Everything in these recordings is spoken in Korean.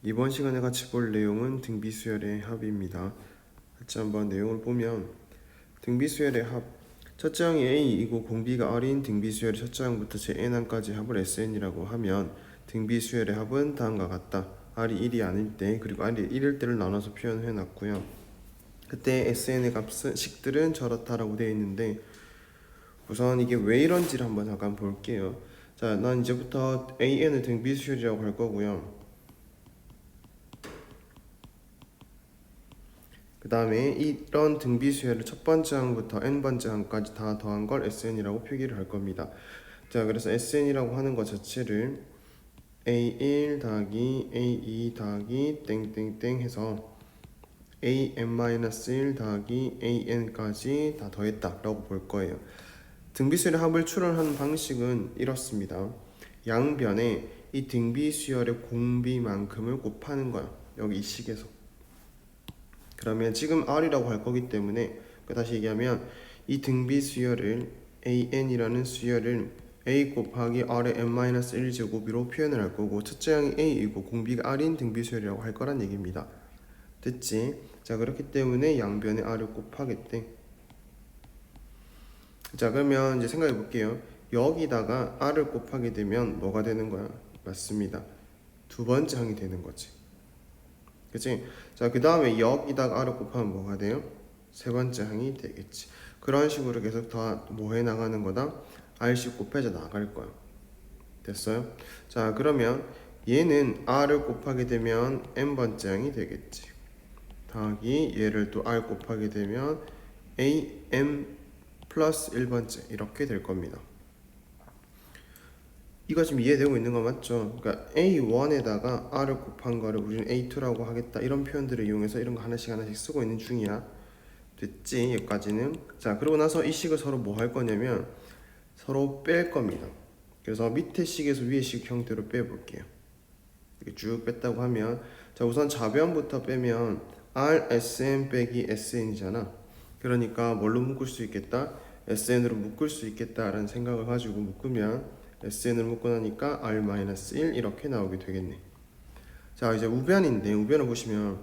이번 시간에 같이 볼 내용은 등비수열의 합입니다. 같이 한번 내용을 보면 등비수열의 합 첫째 항이 A이고 공비가 R인 등비수열의 첫째 항부터 제-n항까지 합을 SN이라고 하면 등비수열의 합은 다음과 같다. R이 1이 아닐 때 그리고 R이 1일 때를 나눠서 표현해 놨고요. 그때 SN의 값은 식들은 저렇다라고 되어 있는데 우선 이게 왜 이런지를 한번 잠깐 볼게요. 자, 난 이제부터 AN을 등비수열이라고 할 거고요. 그 다음에 이런 등비수열을 첫 번째 항부터 n번째 항까지 다 더한 걸 SN이라고 표기를 할 겁니다. 자, 그래서 SN이라고 하는 것 자체를 A1 더하기 A2 더하기 땡땡땡 해서 AN-1 더하기 AN까지 다 더했다 라고 볼 거예요. 등비수열의 합을 추론하는 방식은 이렇습니다. 양변에 이 등비수열의 공비만큼을 곱하는 거야. 여기 이 식에서. 그러면 지금 R이라고 할 거기 때문에 다시 얘기하면 이 등비수열을 AN이라는 수열을 A 곱하기 R의 n-1제곱으로 표현을 할 거고 첫째 항이 A이고 공비가 R인 등비수열이라고 할 거란 얘기입니다. 됐지? 자, 그렇기 때문에 양변에 R을 곱하겠대. 자, 그러면 이제 생각해 볼게요. 여기다가 R을 곱하게 되면 뭐가 되는 거야? 맞습니다. 두 번째 항이 되는 거지. 그치? 자, 그 다음에 여기다가 R을 곱하면 뭐가 돼요? 세 번째 항이 되겠지. 그런 식으로 계속 더 뭐 해 나가는 거다? R씩 곱해져 나갈 거야. 됐어요? 자, 그러면 얘는 R을 곱하게 되면 n번째 항이 되겠지. 더하기 얘를 또 R 곱하게 되면 AM 플러스 1번째 이렇게 될 겁니다. 이거 지금 이해되고 있는 거 맞죠? 그러니까 A1에다가 R을 곱한 거를 우리는 A2라고 하겠다 이런 표현들을 이용해서 이런 거 하나씩 쓰고 있는 중이야. 됐지? 여기까지는. 자, 그러고 나서 이 식을 서로 뭐 할 거냐면 서로 뺄 겁니다. 그래서 밑에 식에서 위에 식 형태로 빼볼게요. 이렇게 쭉 뺐다고 하면 자, 우선 좌변부터 빼면 RSN 빼기 SN이잖아. 그러니까 뭘로 묶을 수 있겠다? SN으로 묶을 수 있겠다라는 생각을 가지고 묶으면 SN을 묶고 나니까 R-1 이렇게 나오게 되겠네. 자, 이제 우변인데 우변을 보시면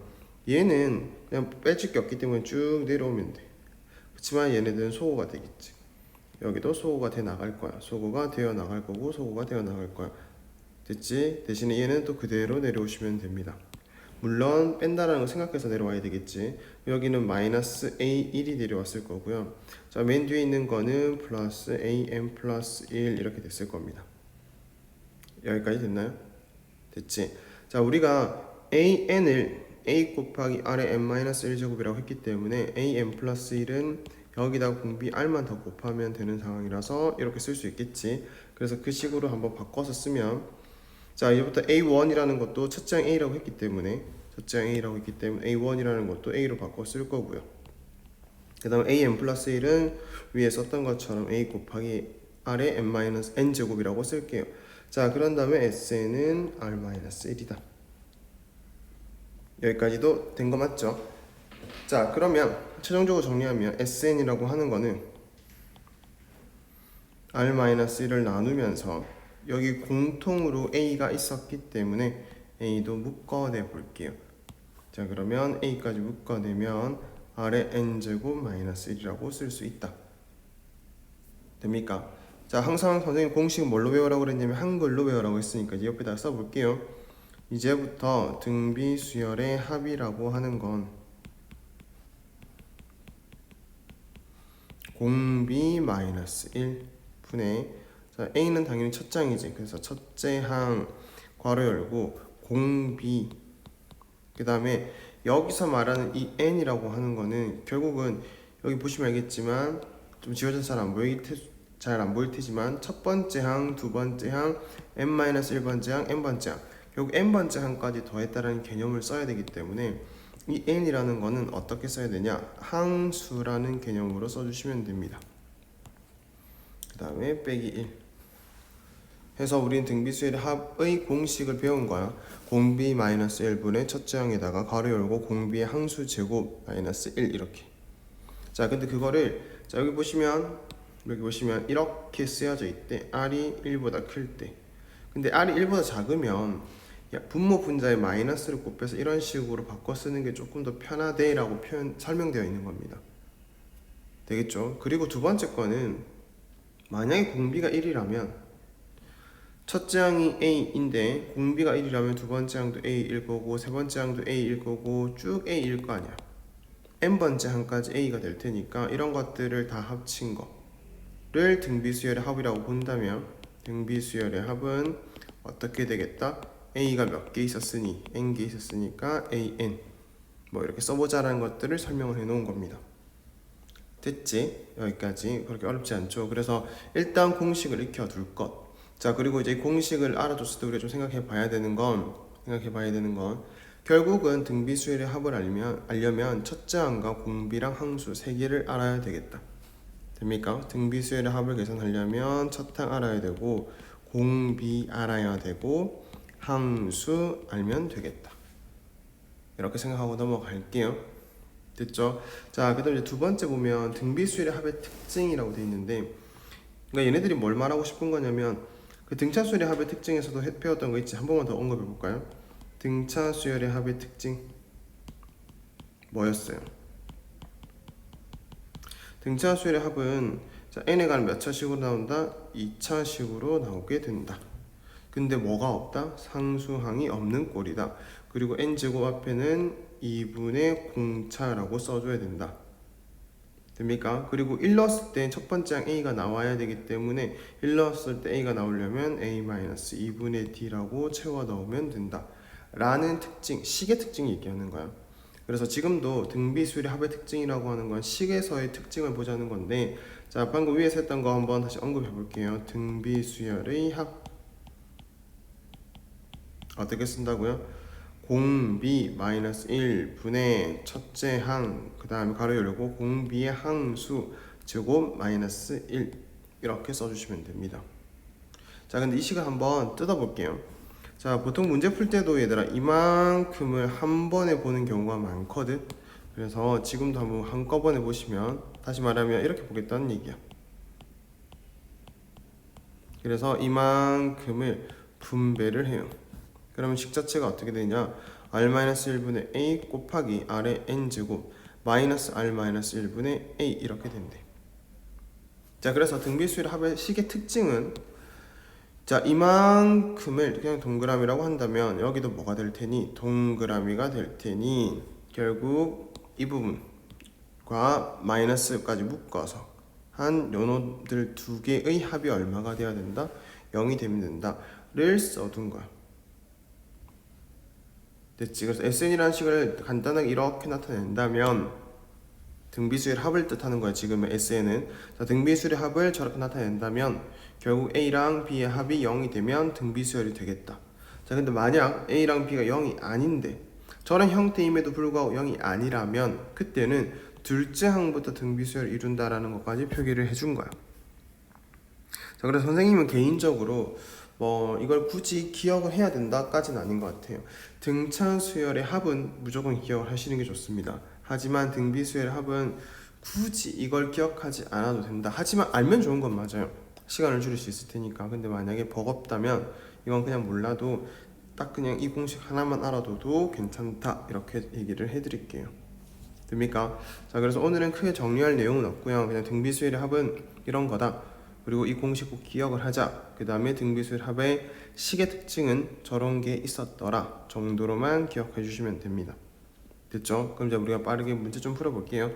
얘는 그냥 빼질 게 없기 때문에 쭉 내려오면 돼. 그렇지만 얘네들은 소호가 되겠지. 여기도 소호가 돼 나갈 거야. 소호가 되어 나갈 거고 소호가 되어 나갈 거야. 됐지? 대신에 얘는 또 그대로 내려오시면 됩니다. 물론 뺀다라는 거 생각해서 내려와야 되겠지. 여기는 마이너스 A1이 내려왔을 거고요. 자, 맨 뒤에 있는 거는 플러스 AM 플러스 1 이렇게 됐을 겁니다. 여기까지 됐나요? 됐지? 자, 우리가 AN을 A 곱하기 R의 n-1제곱이라고 했기 때문에 AM 플러스 1은 여기다 공비 R만 더 곱하면 되는 상황이라서 이렇게 쓸 수 있겠지. 그래서 그 식으로 한번 바꿔서 쓰면 자, 이제부터 A1이라는 것도 첫째 항 A라고 했기 때문에 A1이라는 것도 A로 바꿔 쓸 거고요. 그 다음 AM 플러스 1은 위에 썼던 것처럼 A 곱하기 R의 n-n제곱이라고 쓸게요. 자, 그런 다음에 SN은 R-1이다. 여기까지도 된 거 맞죠? 자, 그러면 최종적으로 정리하면 SN이라고 하는 거는 R-1을 나누면서 여기 공통으로 A가 있었기 때문에 A도 묶어내 볼게요. 자, 그러면 A까지 묶어내면 R의 n제곱 마이너스 1이라고 쓸 수 있다. 됩니까? 자, 항상 선생님 공식 뭘로 외우라고 그랬냐면 한글로 외우라고 했으니까 이제 옆에다 써볼게요. 이제부터 등비수열의 합이라고 하는 건 공비 마이너스 1 분의 자, A는 당연히 첫 장이지. 그래서 첫째 항 괄호 열고 공비 그 다음에 여기서 말하는 이 n이라고 하는 거는 결국은 여기 보시면 알겠지만 좀 지워져서 잘 안 보일 테지만 첫 번째 항, 두 번째 항, n-1번째 항, n번째 항 결국 n번째 항까지 더했다라는 개념을 써야 되기 때문에 이 n이라는 거는 어떻게 써야 되냐? 항수라는 개념으로 써주시면 됩니다. 그 다음에 빼기 1 해서 우린 등비수열의 합의 공식을 배운 거야. 공비 마이너스 1분의 첫째 항에다가 괄호 열고 공비의 항수 제곱 마이너스 1 이렇게. 자, 근데 그거를 자 여기 보시면 이렇게 쓰여져 있대. R이 1보다 클 때. 근데 R이 1보다 작으면 분모 분자에 마이너스를 곱해서 이런 식으로 바꿔 쓰는 게 조금 더 편하대 라고 설명되어 있는 겁니다. 되겠죠? 그리고 두 번째 거는 만약에 공비가 1이라면 첫째 항이 A인데 공비가 1이라면 두 번째 항도 A일 거고 세 번째 항도 A일 거고 쭉 A일 거 아니야. n번째 항까지 A가 될 테니까 이런 것들을 다 합친 거를 등비수열의 합이라고 본다면 등비수열의 합은 어떻게 되겠다? A가 몇 개 있었으니 n개 있었으니까 AN 뭐 이렇게 써보자라는 것들을 설명을 해 놓은 겁니다. 됐지? 여기까지 그렇게 어렵지 않죠? 그래서 일단 공식을 익혀둘 것. 자, 그리고 이제 공식을 알아뒀을 때 우리가 좀 생각해 봐야 되는 건 결국은 등비수열의 합을 알려면 첫째 항과 공비랑 항수 세 개를 알아야 되겠다. 됩니까? 등비수열의 합을 계산하려면 첫 항 알아야 되고 공비 알아야 되고 항수 알면 되겠다. 이렇게 생각하고 넘어갈게요. 됐죠? 자, 그다음 이제 두 번째 보면 등비수열의 합의 특징이라고 돼 있는데, 그러니까 얘네들이 뭘 말하고 싶은 거냐면 그 등차수열의 합의 특징에서도 배웠던 거 있지? 한 번만 더 언급해 볼까요? 등차수열의 합의 특징 뭐였어요? 등차수열의 합은 자, n에 관한 몇 차식으로 나온다? 2차식으로 나오게 된다. 근데 뭐가 없다? 상수항이 없는 꼴이다. 그리고 n제곱 앞에는 2분의 공차라고 써줘야 된다. 됩니까? 그리고 1 넣었을 때 첫 번째 항 a가 나와야 되기 때문에 1 넣었을 때 a가 나오려면 a-2분의 d라고 채워 넣으면 된다. 라는 특징, 식의 특징 얘기하는 거야. 그래서 지금도 등비수열의 합의 특징이라고 하는 건 식에서의 특징을 보자는 건데, 자, 방금 위에서 했던 거 한번 다시 언급해 볼게요. 등비수열의 합 어떻게 쓴다고요? 공비 마이너스 1분의 첫째 항, 그 다음에 가로 열고 공비의 항수 제곱 마이너스 1 이렇게 써주시면 됩니다. 자, 근데 이 식을 한번 뜯어볼게요. 자, 보통 문제 풀 때도 얘들아 이만큼을 한 번에 보는 경우가 많거든. 그래서 지금도 한번 한꺼번에 보시면 다시 말하면 이렇게 보겠다는 얘기야. 그래서 이만큼을 분배를 해요. 그러면 식 자체가 어떻게 되냐? r-1분의 a 곱하기 r의 n제곱 마이너스 r-1분의 a 이렇게 된대. 자, 그래서 등비수열의 합의 식의 특징은 자, 이만큼을 그냥 동그라미라고 한다면 여기도 뭐가 될 테니? 동그라미가 될 테니 결국 이 부분과 마이너스까지 묶어서 한 요놈들 두 개의 합이 얼마가 돼야 된다? 0이 되면 된다를 써둔 거야. 됐지? 그래서 SN이라는 식을 간단하게 이렇게 나타낸다면 등비수열의 합을 뜻하는 거야. 지금의 SN은 자, 등비수열의 합을 저렇게 나타낸다면 결국 A랑 B의 합이 0이 되면 등비수열이 되겠다. 자, 근데 만약 A랑 B가 0이 아닌데 저런 형태임에도 불구하고 0이 아니라면 그때는 둘째 항부터 등비수열을 이룬다라는 것까지 표기를 해준 거야. 자, 그래서 선생님은 개인적으로 뭐 이걸 굳이 기억을 해야 된다까지는 아닌 것 같아요. 등차수열의 합은 무조건 기억을 하시는 게 좋습니다. 하지만 등비수열의 합은 굳이 이걸 기억하지 않아도 된다. 하지만 알면 좋은 건 맞아요. 시간을 줄일 수 있을 테니까. 근데 만약에 버겁다면 이건 그냥 몰라도 딱 그냥 이 공식 하나만 알아둬도 괜찮다 이렇게 얘기를 해드릴게요. 됩니까? 자, 그래서 오늘은 크게 정리할 내용은 없고요. 그냥 등비수열의 합은 이런 거다. 그리고 이 공식 꼭 기억을 하자. 그 다음에 등비수열 합의 식의 특징은 저런 게 있었더라 정도로만 기억해 주시면 됩니다. 됐죠? 그럼 이제 우리가 빠르게 문제 좀 풀어볼게요.